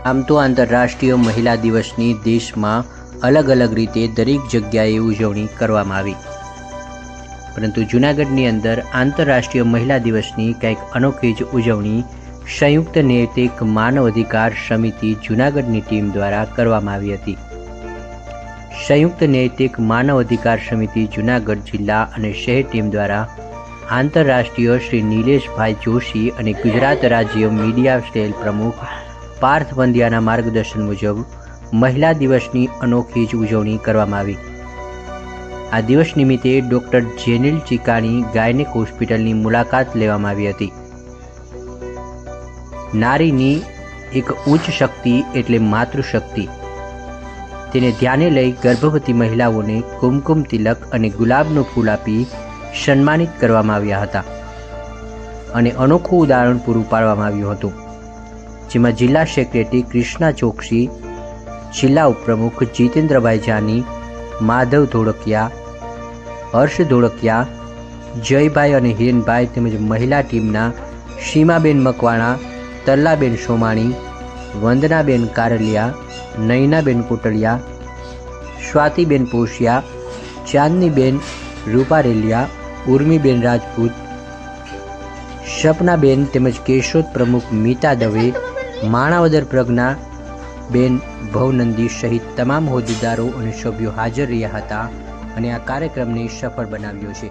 આમ તો આંતરરાષ્ટ્રીય મહિલા દિવસની દેશમાં અલગ અલગ રીતે દરેક જગ્યાએ ઉજવણી કરવામાં આવી, પરંતુ જૂનાગઢની અંદર આંતરરાષ્ટ્રીય મહિલા દિવસની કંઈક અનોખી જ ઉજવણી સંયુક્ત નૈતિક માનવ અધિકાર સમિતિ જૂનાગઢની ટીમ દ્વારા કરવામાં આવી હતી. સંયુક્ત નૈતિક માનવ અધિકાર સમિતિ જૂનાગઢ જિલ્લા અને શહેર ટીમ દ્વારા આંતરરાષ્ટ્રીય શ્રી નિલેશભાઈ જોશી અને ગુજરાત રાજ્ય મીડિયા સેલ પ્રમુખ પાર્થ પંડ્યાના માર્ગદર્શન મુજબ મહિલા દિવસની અનોખી જ ઉજવણી કરવામાં આવી. આ દિવસ નિમિત્તે ડૉક્ટર જેનિલ ચિકાણી ગાયનેક હોસ્પિટલની મુલાકાત લેવામાં આવી હતી. નારીની એક ઉચ્ચ શક્તિ એટલે માતૃશક્તિ, તેને ધ્યાને લઈ ગર્ભવતી મહિલાઓને કુમકુમ તિલક અને ગુલાબનું ફૂલ આપી સન્માનિત કરવામાં આવ્યા હતા અને અનોખું ઉદાહરણ પૂરું પાડવામાં આવ્યું હતું, જેમાં જિલ્લા સેક્રેટરી કૃષ્ણા ચોકસી, જિલ્લા ઉપપ્રમુખ જીતેન્દ્રભાઈ જાની, માધવ ધોળકિયા, હર્ષ ધોળકિયા, જયભાઈ અને હિરેનભાઈ તેમજ મહિલા ટીમના સીમાબેન મકવાણા, તરલાબેન સોમાણી, વંદનાબેન કારલિયા, નયનાબેન કોટલિયા, સ્વાતિબેન પોશિયા, ચાંદનીબેન રૂપારેલિયા, ઉર્મીબેન રાજપૂત, સપનાબેન તેમજ કેશોદ પ્રમુખ મીતા દવે, માણાવદર પ્રજ્ઞા બેન ભવનંદી સહિત તમામ હોદ્દેદારો અને સભ્યો હાજર રહ્યા હતા અને આ કાર્યક્રમને સફળ બનાવ્યો છે.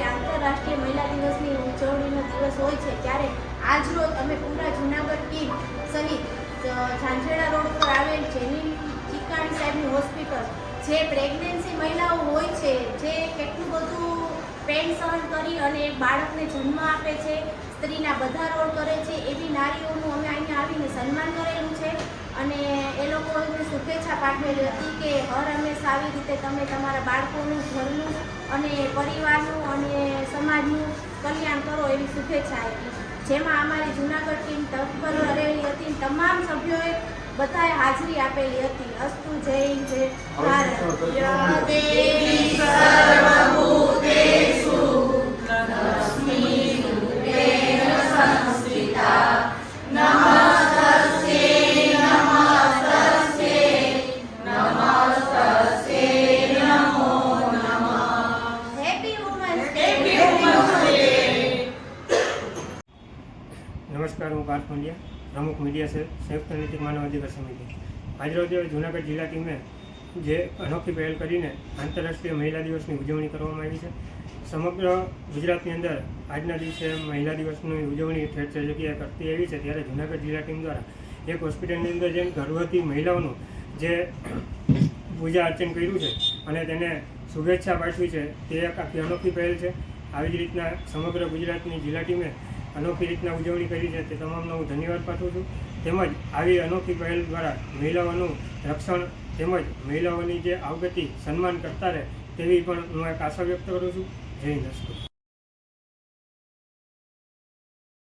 આંતરરાષ્ટ્રીય મહિલા દિવસની ઉજવણીનો દિવસ હોય છે ત્યારે આજ રોજ અમે પૂરા જૂનાગઢ ટીમ સહિત ઝાંઝેડા રોડ પર આવેલ જેનિલ ચિકાણી સાહેબની હોસ્પિટલ, જે પ્રેગ્નન્સી મહિલાઓ હોય છે, જે કેટલું બધું પેન સહન કરી અને એક બાળકને જન્મ આપે છે, સ્ત્રીના બધા રોલ કરે છે, એવી નારીઓનું અમે અહીંયા આવીને સન્માન કરેલું છે અને એ લોકોને શુભેચ્છા પાઠવેલી હતી કે હર હંમેશા આવી રીતે તમે તમારા બાળકોનું, ઘરનું અને પરિવારનું અને સમાજનું કલ્યાણ કરો એવી શુભેચ્છા આપી, જેમાં અમારી જૂનાગઢ ટીમ તત્પર રહેલી હતી. તમામ સભ્યોએ બધાએ હાજરી આપેલી હતી. અસ્તુ જય હિન્દ, જય ભારત. દેવી સર્વભૂતેષુ લક્ષ્મીરૂપેણ સંસ્થિતા નમસ્કાર, હું પાર્થ પંડ્યા, પ્રમુખ મીડિયા સેલ સંયુક્ત નૈતિક માનવ અધિકાર સમિતિ. આજરોજ જૂનાગઢ જિલ્લા ટીમે જે અનોખી પહેલ કરીને આંતરરાષ્ટ્રીય મહિલા દિવસની ઉજવણી કરવામાં આવી છે. સમગ્ર ગુજરાતની અંદર આજના દિવસે મહિલા દિવસની ઉજવણી ઠેર ઠેર જગ્યાએ કરતી આવી છે, ત્યારે જૂનાગઢ જિલ્લા ટીમ દ્વારા એક હોસ્પિટલની અંદર જઈને ગર્ભવતી મહિલાઓનું જે પૂજા અર્ચન કર્યું છે અને તેને શુભેચ્છા પાઠવી છે, તે એક આખી અનોખી પહેલ છે. આવી જ રીતના સમગ્ર ગુજરાતની જિલ્લા ટીમે અનોખી રીતના ઉજવણી કરી છે, તે તમામનો હું ધન્યવાદ પાઠવું છું. તેમજ આવી અનોખી પહેલ દ્વારા મહિલાઓનું રક્ષણ તેમજ મહિલાઓની જે અવગતિ સન્માન કરતા રહે તેવી પણ હું એક આશા વ્યક્ત કરું છું. જય હિન્દ.